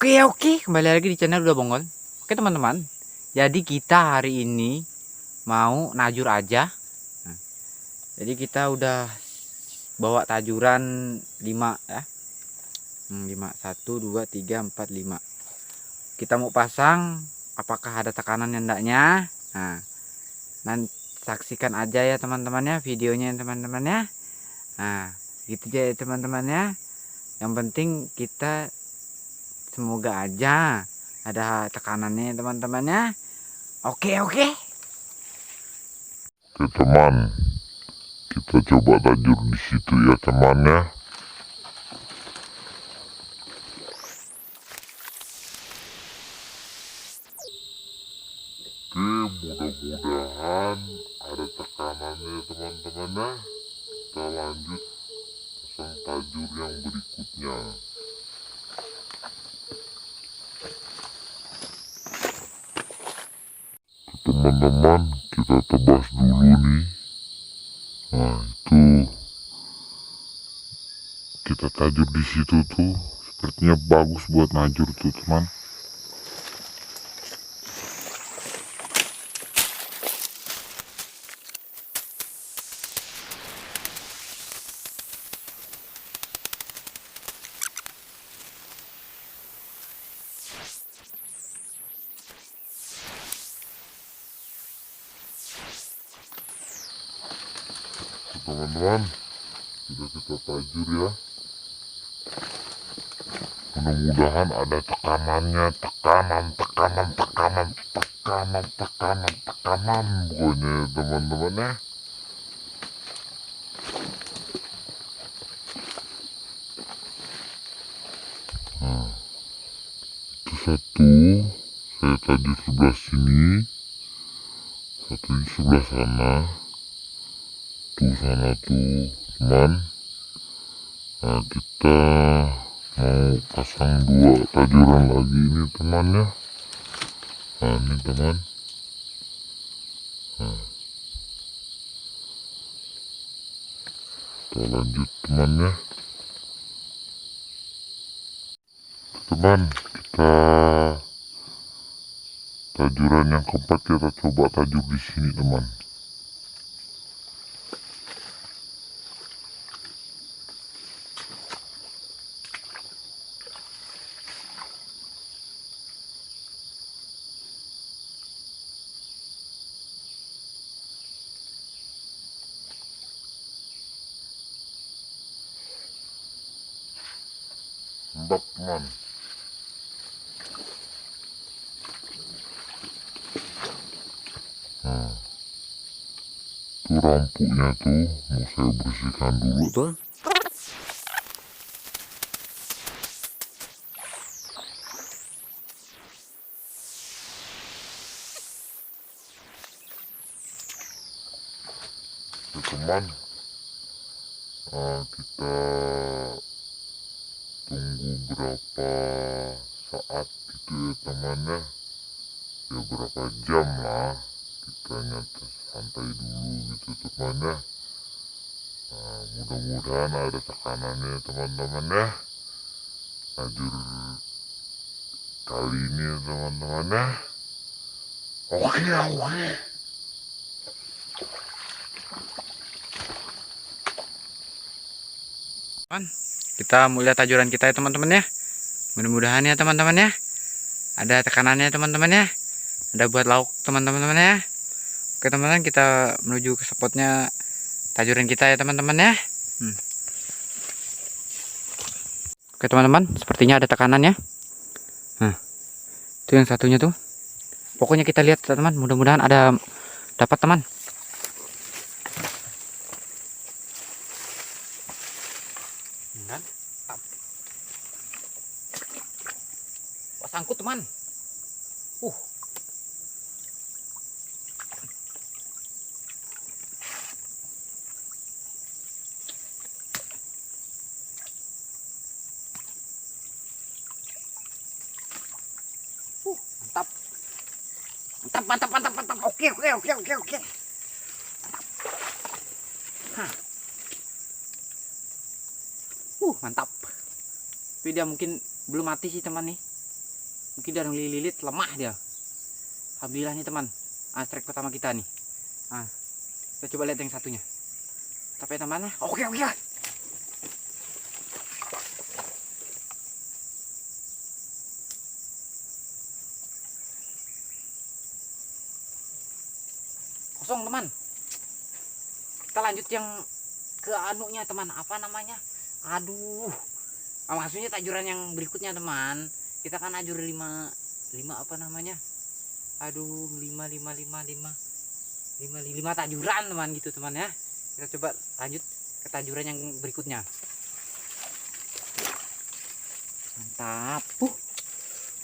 Oke, kembali lagi di channel Udah Bongol. Oke teman-teman, jadi kita hari ini mau najur aja. Nah, jadi kita udah bawa tajuran 5 ya. 5, 1, 2, 3, 4, 5. Kita mau pasang, apakah ada tekanan yang enggaknya. Nah, nanti saksikan aja ya teman-teman ya videonya teman-teman ya. Nah, gitu aja ya teman-teman ya. Yang penting kita semoga aja ada tekanannya teman-teman ya. Oke. Oke teman, kita coba tajur di situ ya teman ya. Oke, mudah-mudahan ada tekanannya teman-teman ya. Kita lanjut pasang tajur yang berikutnya. Teman-teman, kita tebas dulu nih. Nah, itu kita tajur di situ tuh, sepertinya bagus buat najur tuh teman. Teman-teman, sudah kita tajur ya. Mudah-mudahan ada tekanannya, tekanan pokoknya teman-teman ya. Nah, itu satu, saya tajur sebelah sini, satu di sebelah sana, tuh sana tuh teman. Nah, kita mau pasang dua tajuran lagi ini teman ya. Nah, ini teman. Nah, kita lanjut teman ya. Teman, kita tajuran yang keempat kita coba tajur di sini teman. Mantap teman. Nah, itu rampuknya tuh mau saya bersihkan dulu. Betul. Ya teman, kita tunggu berapa saat gitu ya teman ya. Ya berapa jam lah, kita nyata santai dulu gitu teman ya. Nah, mudah-mudahan ada tekanannya teman-teman ya. Najur kali ini ya teman-teman ya. Oke. Kita mulai tajuran kita ya teman-teman ya. Mudah-mudahan ya teman-teman ya ada tekanannya teman-teman ya. Ada buat lauk teman-teman ya. Oke teman-teman, kita menuju ke spotnya tajuran kita ya teman-teman ya. Oke teman-teman, sepertinya ada tekanannya. Nah, itu yang satunya tuh. Pokoknya kita lihat teman, mudah-mudahan ada dapat teman. Wah, sangkut teman. Mantap. Oke. Mantap. Tapi dia mungkin belum mati sih teman nih. Mungkin dia lilit lemah dia. Alhamdulillah nih teman, strike pertama kita nih. Kita coba lihat yang satunya. Tapi teman, oke. Kosong teman. Kita lanjut yang ke anunya teman, apa namanya? Aduh, maksudnya tajuran yang berikutnya teman. Kita kan ajur 5 apa namanya? Aduh, 5 tajuran teman gitu teman ya. Kita coba lanjut ke tajuran yang berikutnya. Mantap.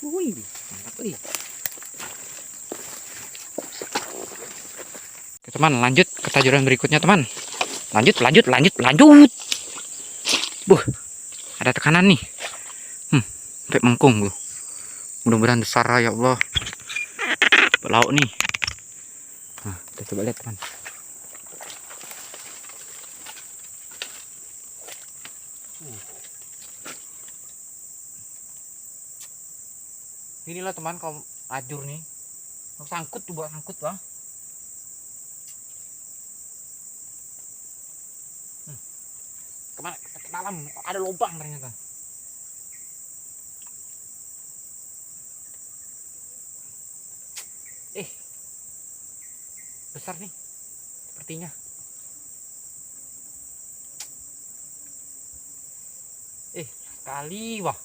Wih, mantap nih. Oke, teman, lanjut ke tajuran berikutnya teman. Lanjut. Ada tekanan nih. Sampai mengkung tuh. Mudah-mudahan besar ya Allah. Lauk nih. Kita coba lihat teman. Inilah teman kalau ajur nih. Sangkut tuh, buat sangkut bang. Kemana? Ke dalam ada lubang ternyata. Besar nih sepertinya. Sekali wah.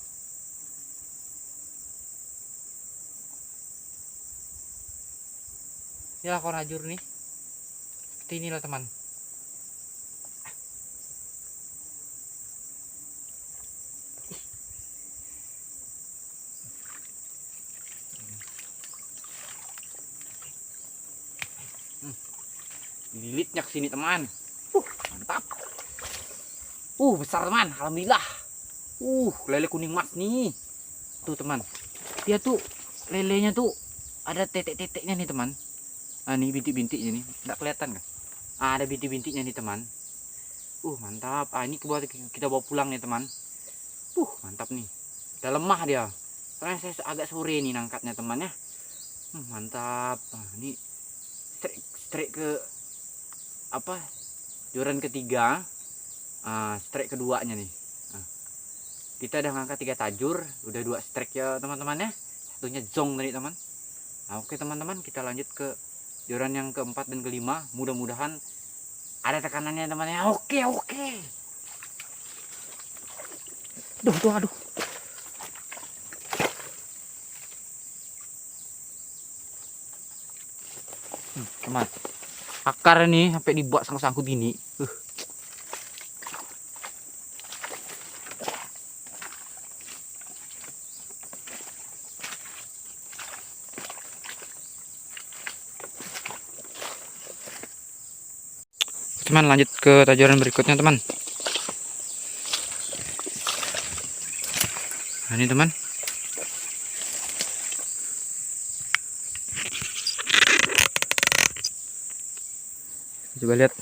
Inilah kawan ajur nih. Seperti inilah teman. Lilitnya ke sini teman. Mantap. Besar teman, alhamdulillah. Lele kuning mas nih. Tuh teman. Dia tuh lelenya tuh ada tetek-teteknya nih teman. Nih bintik-bintiknya nih. Enggak kelihatan kan? Ada bintik-bintiknya nih teman. Mantap. Ini kita bawa pulang nih teman. Mantap nih. Udah lemah dia. Soalnya saya agak sore nih nangkatnya teman ya. Mantap. Ini strike ke apa? Joran ketiga. Strike keduanya nih. Kita udah ngangkat 3 tajur, udah 2 strike ya teman-teman ya. Satunya zong tadi teman. Oke teman-teman, kita lanjut ke joran yang keempat dan kelima. Mudah-mudahan ada tekanannya teman ya. Oke. Aduh. Teman, akar nih sampai dibuat sangkut-sangkut gini. Teman, lanjut ke tajuran berikutnya teman. Ini teman. Coba lihat.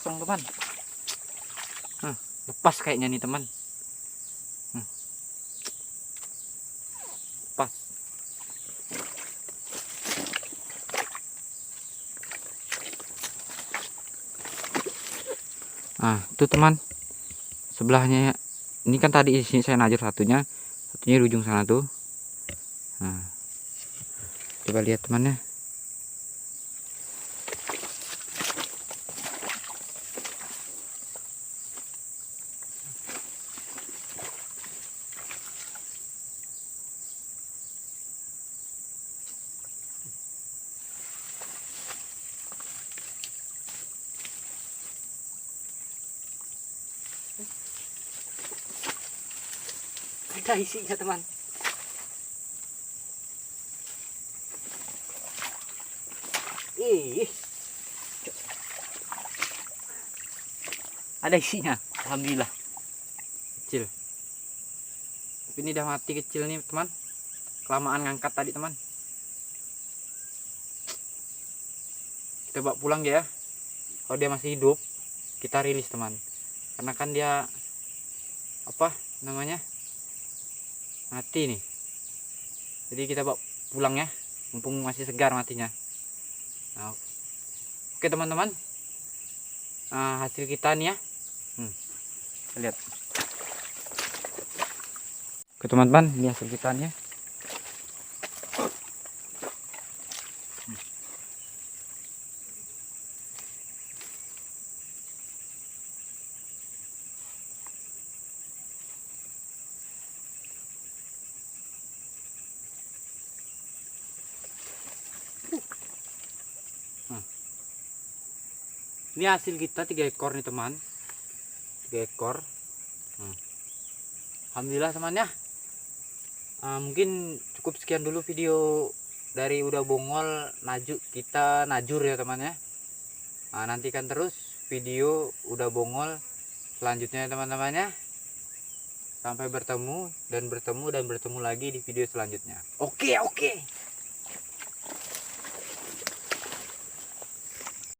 Kosong teman. Lepas kayaknya nih teman. Lepas. Itu teman. Sebelahnya ini kan tadi di sini saya najur satunya di ujung sana tuh. Coba lihat temannya. Ada isinya teman. ada isinya, alhamdulillah. Kecil. Tapi ini udah mati kecil nih teman, kelamaan ngangkat tadi teman. Kita bawa pulang ya. Kalau dia masih hidup kita rilis teman, karena kan dia apa namanya mati nih. Jadi kita bawa pulang ya, mumpung masih segar matinya. Nah, oke teman-teman, hasil kita nih ya. Kita lihat. Oke teman-teman, ini hasil kita nih ya. Ini hasil kita 3 ekor nih teman, 3 ekor. Alhamdulillah teman ya. Mungkin cukup sekian dulu video dari Udah Bongol kita najur ya teman ya. Nantikan terus video Udah Bongol selanjutnya teman-teman ya. Sampai bertemu dan bertemu lagi di video selanjutnya. Oke.